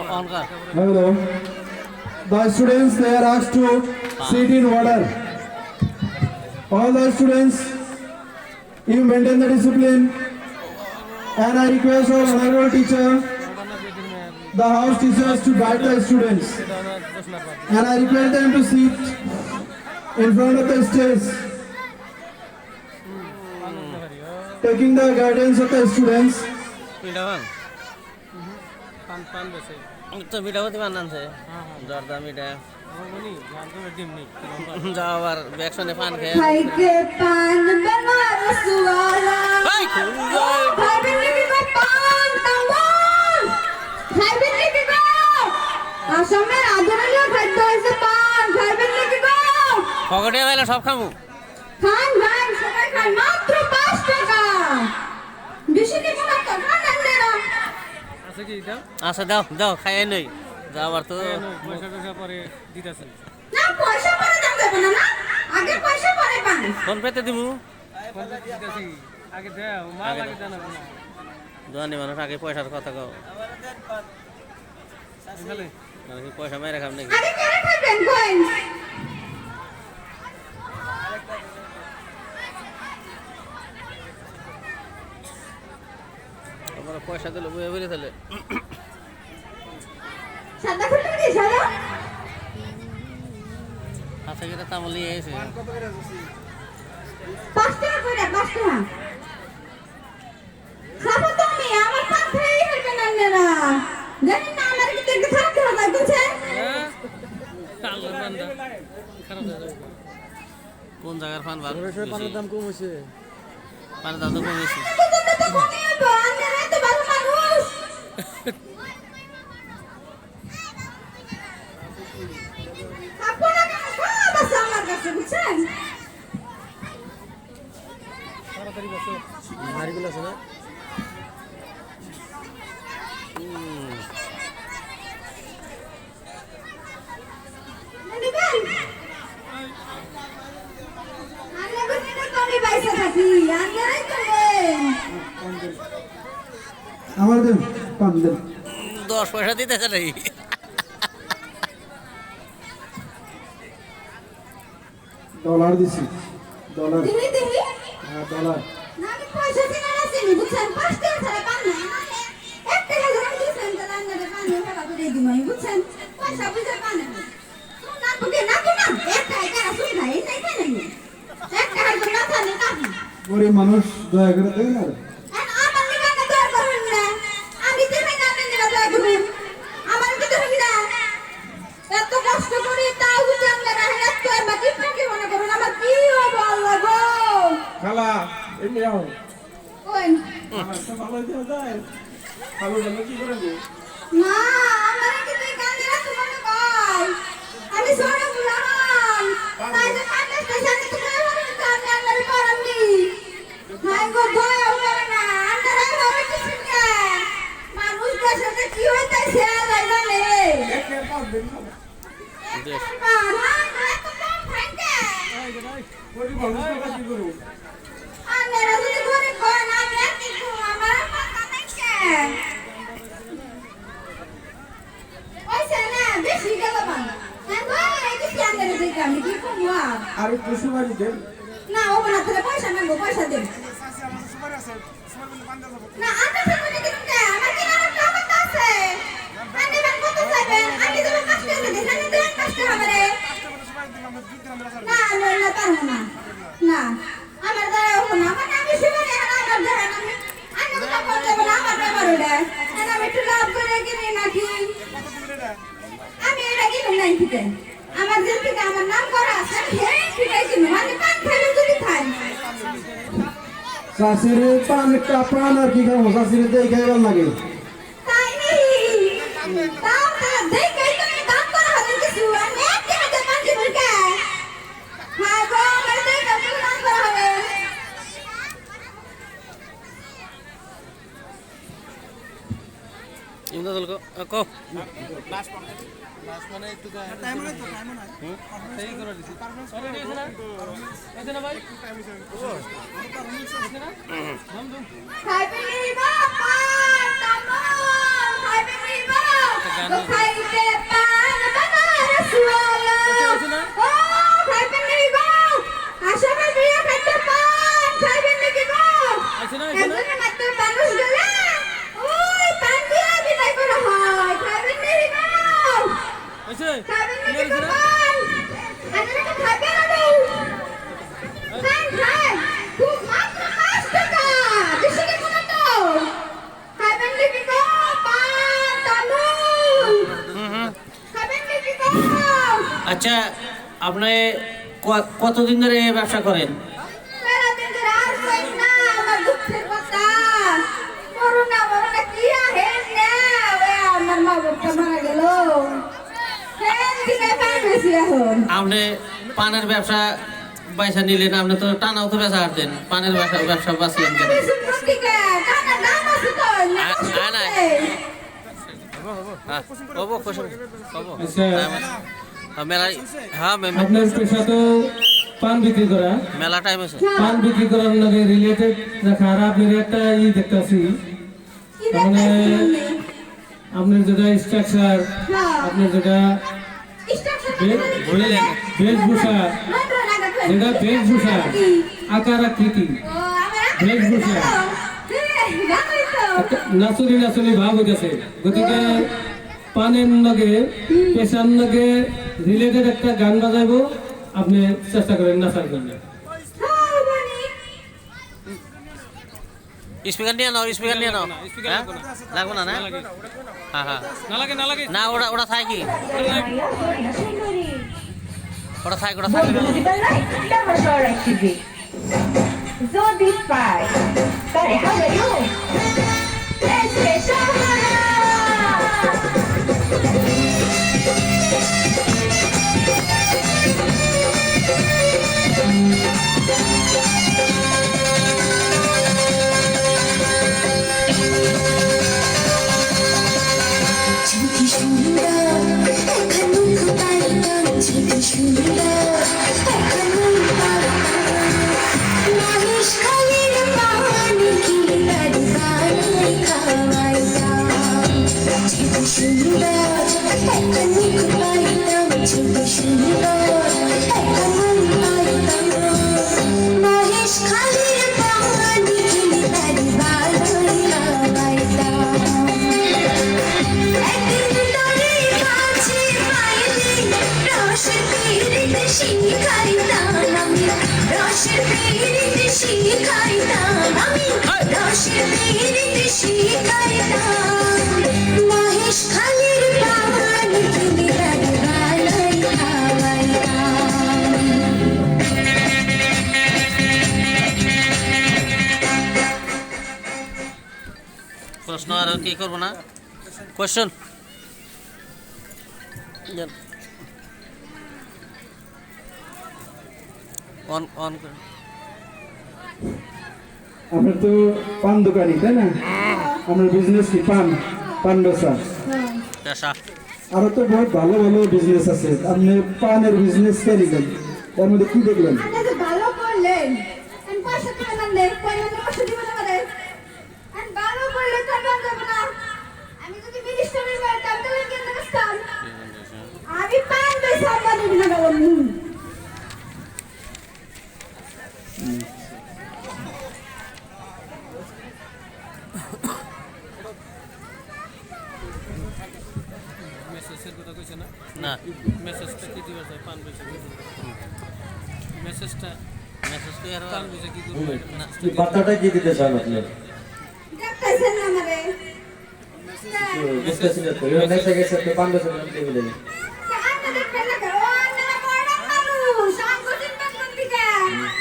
Hello. The students they are asked to sit in order. All the students, you maintain the discipline. And I request our honorable teacher, the house teachers to guide the students. And I request them to sit in front of the stage, taking the guidance of the students. তো মিঠাপতি বানান আছে জর্দা মিঠা যাও আর ব্যাকশনে পান খেয়ে খাইকে পান বেনারস ওয়ালা খাইবেন নাকি গো পান টাওয়াল খাইবেন নাকি গো আসামের আদরণীয় খাদ্য হইছে পান খাইবেন নাকি গো পকেটে গেলে সব খামু খান ভাই সবাই খান মাত্র 5 টাকা বেশি দিব না তো খান না আচ্ছা দাও দাও খাই নই যাও আর তো পয়সা পরে দিতেছেন না পয়সা পরে দাম দেব না না আগে পয়সা পরে পান ফোন পেতে দিমু আগে দাও মাল আগে দাও না দোয়ানি মানুষ আগে পয়সার কথা কও মানে কি পয়সা মেরে খাম নাকি আগে কেন খাবেন কইন আমরা পয়সা দিলে বইয়ে বলে তাহলে সাদা ফুল কি সাদা আচ্ছা এটা তামলি এসে 5 টাকা করে 5 টাকা খাবো তুমি আমার পান খেয়ে হইবেন আপনারা জানেন না আমার কি দেখতে থাকতে হবে বুঝছেন কোন জায়গার পান ভালো পানের দাম কম হইছে পানের দাম তো কমেছে তো কমই হবে আপনারা তো ভালো মানুষ আপনারা কেন সব আছে আমার কাছে বুঝছেন তাড়াতাড়ি বসো নারীগুলো আছে না নিবেন আরে গুনিটা কমই পয়সা থাকি আপনারাই তো নেন আমার দেন পান দেন 10 পয়সা দিতেছে নাকি ডলার দিছি ডলার দিহি দিহি হ্যাঁ ডলার না আমি পয়সা দিনা আসেনি বুঝছেন 5 টাকা ছাড়া পান না মানে 1 টাকা ধরে দিছেন তো রান্নারে পান টাকা করে দিই আমি বুঝছেন পয়সা বুঝে পান না না বুকে না তো না 1 টাকা আসুন ভাই নাই খাই নাই 1 টাকা তো না জানি কাকি গরিব মানুষ দয়া করে দেন না আর আমার নিগা না দয়া করুন না আমি তো না জানেন না দয়া করুন আমার কি তো হবি না এত কষ্ট করি তাও যদি আপনারা হেলাত করে বাকি কি মনে করুন আমার কি হবে আল্লাহ গো খালা এমনি আও কোন আমার তো ভালো দেওয়া যায় ভালো জন্য কি করে গো না আমার কি তুই কান্দে রাখতে মনে কই আমি সোনা বুলান তাই যে কান্দে স্টেশনে তুমি হরুন কান্দে আল্লাহর পরামনি হাই গো দয়া হবে না আন্দারা হবে কিছু না মানুষদের সাথে কি হইতাছে আল্লাহ জানে একের পাঁচ দিন খাবো গরিব মানুষ টাকা কি করবো আন্দারা যদি ঘরে কয় না আমি আর কিছু আমার মাথা নাইছে ওইসে না বেশি গেল বান হ্যাঁ গো এই যে আন্দারা দেখি আমি কি করবো আর একটু সুপারি দেন না ও না তাহলে পয়সা নেবো পয়সা দেব না আমি সামনে দিন কে আমার কি আর টাকা আছে আমি বেন কত চাইবেন আমি দেব 5 টাকা দিন আমি দেন 5 টাকা আমারে না না না পারবো না না আমার দ্বারা হবো না মানে আমি সুপারি হারা আমার দ্বারা আমি তো করতে পারবো না আমার ব্যাপার ওটা আর আমি একটু লাভ করে কিনে নাকি আমি এটা কিনে নাই কিতে আমার যেন থেকে আমার নাম করা আছে হে কিনে কিনে মানে পান খাইলে যদি খাই শাশুড়ি পান একটা পান আর কি খাবো শাশুড়ি দেখে ভালো লাগে তাই নেই তাও তো দেখে তুমি দাম করা হবে কিছু আমি এক টাকা দিয়ে পান দিব কে হ্যাঁ গো আমার দেখে তুমি দাম করা হবে ইমদাদুল কো লাস্ট মানে একটু টাইম নাই তো টাইম নাই এই করে দিছি সরি দিছ না এই না ভাই টাইম হইছে না দম দম খাইবে নি বাবা তামল খাইবে নি বাবা তো খাইতে পান বানারসওয়ালা ও খাইবেন নাকি গো আশাবার বিয়া খাইতে পান খাইবেন নাকি গো একজনের মাত্র মানুষ গেলে ওই পান দিয়া বিদায় করা হয় খাইবেন নাকি গো খাইবেন নাকি গো পান আপনারা খাইবেন না খান খান খুব মাত্র 5 টাকা বেশি কি কোনো তো খাইবেন নাকি গো পান তামুল খাইবেন নাকি গো আচ্ছা আপনি কতদিন ধরে এই ব্যবসা করেন? মেরা দিনের আর কই না আমার দুঃখের কথা করোনা মরনা কি আহেন না ওই আমার মা বাবা মারা গেল হেন দিনে পাইছি এখন আপনি পানের ব্যবসা পয়সা নিলেন, আপনি তো টানাও তো বেচা হারতেন, পানের ব্যবসা বাঁচলেন কেন? বেশি প্রতিকে টাকা দাম আছে তো না হবো কোশ্চেন হবো মেলা হ্যাঁ আপনার পেশা তো পান বিক্রি করা, মেলা টাইম আছে। পান বিক্রি করার লগে রিলেটেড রাখা আর আপনার একটা দেখতেছি কি মানে দেখতেছেন আপনার যেটা স্ট্রাকচার, হ্যাঁ আপনার যেটা বেশভূষা, যেটা বেশভূষা আকার আকৃতি বেশভূষা নাচনি নাচনি ভাব হইতেছে, গতিকে পানের লগে পেশার লগে রিলেটেড একটা গান বাজাইবো, আপনি চেষ্টা করেন নাচার জন্য। স্পিকার নিয়ে নাও, স্পিকার নিয়ে নাও। হ্যাঁ? লাগবে না না হ্যাঁ হ্যাঁ না ওটা থাকে কি ওটা থাকে ওটা থাকে Zodi Spy. Pare, how are you? প্রশ্ন আর কি করবো না কোশ্চেন অন অন করে আপনার তো পান দোকানি তাই না? আপনার বিজনেস কি পান পান বেচা? পেশা আরো তো বহুত ভালো ভালো বিজনেস আছে, আপনি পানের বিজনেস করিলেন, এর মধ্যে কি দেখলেন? আপনি যে ভালো করলেন আমি পয়সা কেন আনলেন পয়সা দিব না আমাদের আমি ভালো করলে তো আমি যাব না আমি যদি মিনিস্টারের বাড়ি তাহলে কেন বসতাম আমি পান বেচা আমাদের না বলবো না মেসেজটা কি দিবা চাই পান বেশি মেসেজটা মেসেজ তো আর পান বেশি কি করবো না বার্তাটা কি দিতে চান আপনি? দেখতেছেন না আমারে বুঝতেছি না তো, এবার নেশা গেছে আপনি 500 গ্রাম দিয়ে দিলেন। আপনাদের পেলা করো আপনারা বড় মানুষ সংগঠন বান্ধব দিকে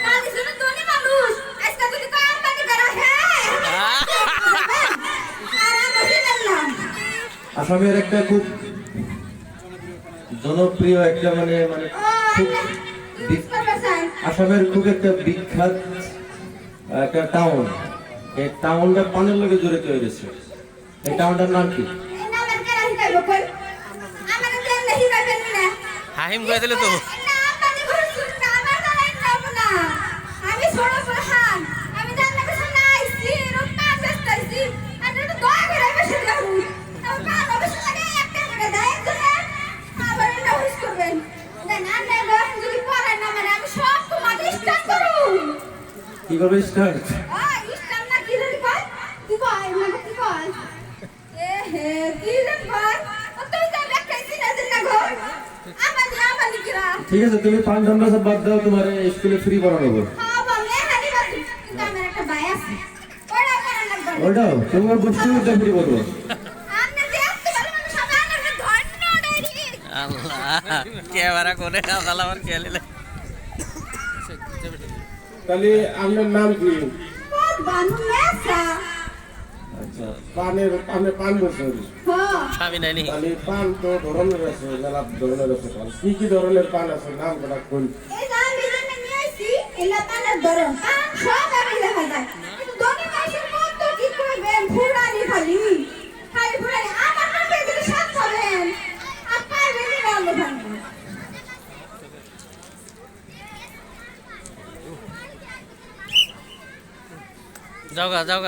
কালি শুনে ধনী মানুষ আজকে যদি কাম পানি করা হ্যাঁ আর আমি বললাম আসামের একটা খুব জনপ্রিয় একটা মানে খুব আসামের খুব একটা বিখ্যাত একটা টাউন, এই টাউনটা পানের লগে জড়িত হয়ে গেছে। এই টাউনটার নাম কি? হাহিম কয়ে দিলে তো আমি ছোট ছোট হান আমি জানলে কিছু নাই রূপ পাঁচ বেস্তাইছি আমি তো দয়া করে বসে যাবো আমার পান অবশ্য লাগে একটা কি করবে স্টার্ট? ইস্টার না কি জানি কয় কি কয় মানে কি কয় এ হে কি জানি কয় তুই যা দেখাইছিস না ঘর আমার নিকিরা ঠিক আছে, তুমি পান ঠান্ডা সব বাদ দাও, তোমার স্কুলে ফ্রি পড়ানো হবে। হ্যাঁ বলে হানি বাদ কিন্তু আমার একটা ভাই আছে ওরা করা লাগবে ওটাও তোমার বস্তু ফ্রি করবো। আপনি যে আসতে পারেন আমি সবাই আপনাকে ধন্য দেই আল্লাহ ক্যামেরা করে আমার খেলে তাহলে আপনার নাম কি? বানু মেসা আচ্ছা, আপনি পান বলছেন। হ্যাঁ স্বামী নাইনি তাহলে পান তো ধরনের আছে, মেলা ধরনের আছে পান। কি কি ধরনের পান আছে নাম কটা কোন? এই যে আমি যে নিয়ে আইছি এলা পানের ধরন পান সব আমি দেখা যায় কিন্তু দনি মাসের কত কি করবেন ফুরানি খালি খালি ফুরানি আমার কাছে যদি সাত হবেন আর পাইবেন না আলো ভাঙবে যাও গা যাও